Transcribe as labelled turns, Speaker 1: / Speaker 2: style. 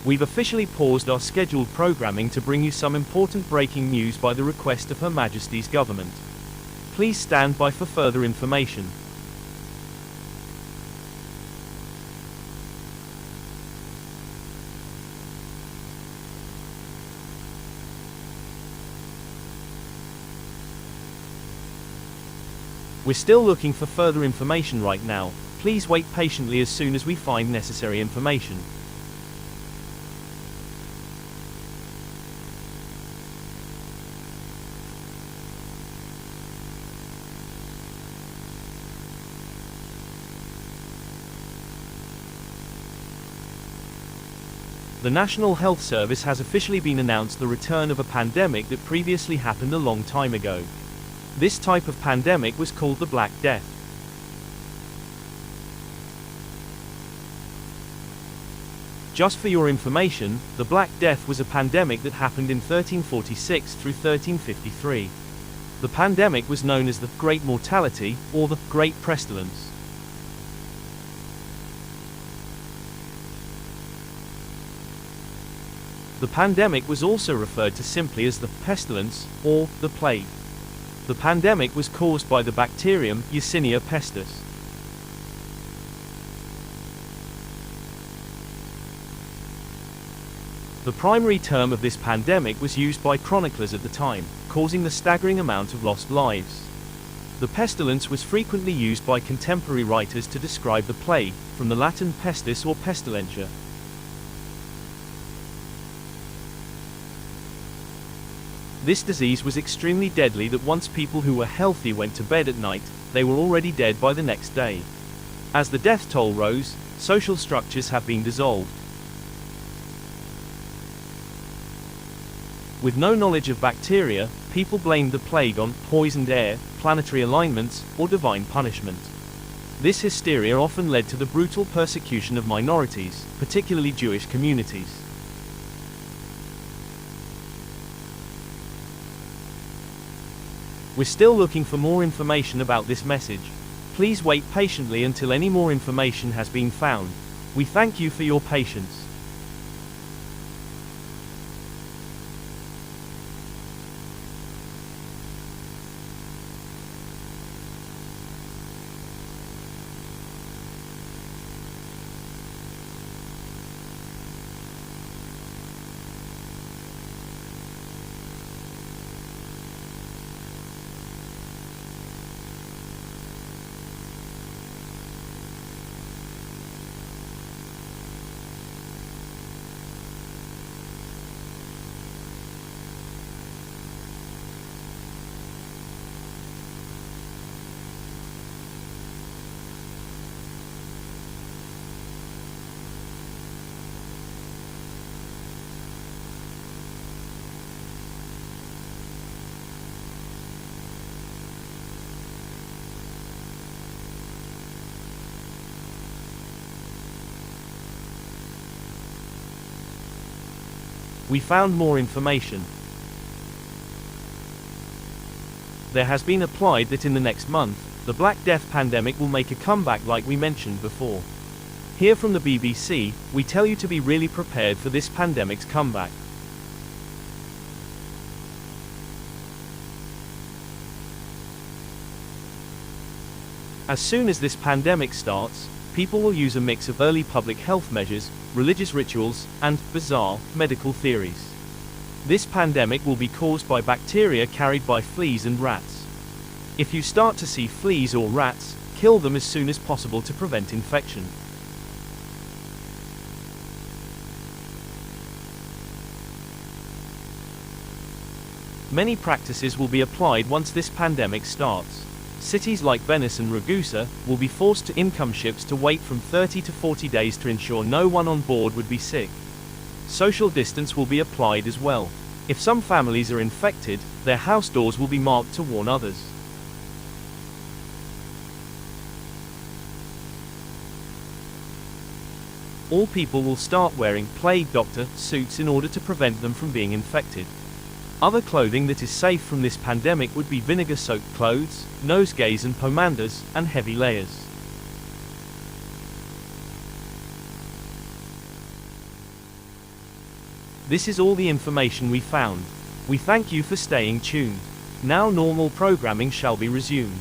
Speaker 1: We've officially paused our scheduled programming to bring you some important breaking news by the request of Her Majesty's government. Please stand by for further information. We're still looking for further information right now. Please wait patiently as soon as we find necessary information. The National Health Service has officially been announced the return of a pandemic that previously happened a long time ago. This type of pandemic was called the Black Death. Just for your information, the Black Death was a pandemic that happened in 1346 through 1353. The pandemic was known as the Great Mortality, or the Great Pestilence. The pandemic was also referred to simply as the pestilence, or the plague. The pandemic was caused by the bacterium Yersinia pestis. The primary term of this pandemic was used by chroniclers at the time, causing the staggering amount of lost lives. The pestilence was frequently used by contemporary writers to describe the plague, from the Latin pestis or pestilentia. This disease was extremely deadly that once people who were healthy went to bed at night, they were already dead by the next day. As the death toll rose, social structures have been dissolved. With no knowledge of bacteria, people blamed the plague on poisoned air, planetary alignments, or divine punishment. This hysteria often led to the brutal persecution of minorities, particularly Jewish communities. We're still looking for more information about this message. Please wait patiently until any more information has been found. We thank you for your patience. We found more information. There has been applied that in the next month, the Black Death pandemic will make a comeback like we mentioned before. Here from the BBC, we tell you to be really prepared for this pandemic's comeback. As soon as this pandemic starts, people will use a mix of early public health measures, religious rituals, and bizarre medical theories. This pandemic will be caused by bacteria carried by fleas and rats. If you start to see fleas or rats, kill them as soon as possible to prevent infection. Many practices will be applied once this pandemic starts. Cities like Venice and Ragusa will be forced to income ships to wait from 30 to 40 days to ensure no one on board would be sick. Social distance will be applied as well. If some families are infected, their house doors will be marked to warn others. All people will start wearing plague doctor suits in order to prevent them from being infected. Other clothing that is safe from this pandemic would be vinegar-soaked clothes, nosegays and pomanders, and heavy layers. This is all the information we found. We thank you for staying tuned. Now normal programming shall be resumed.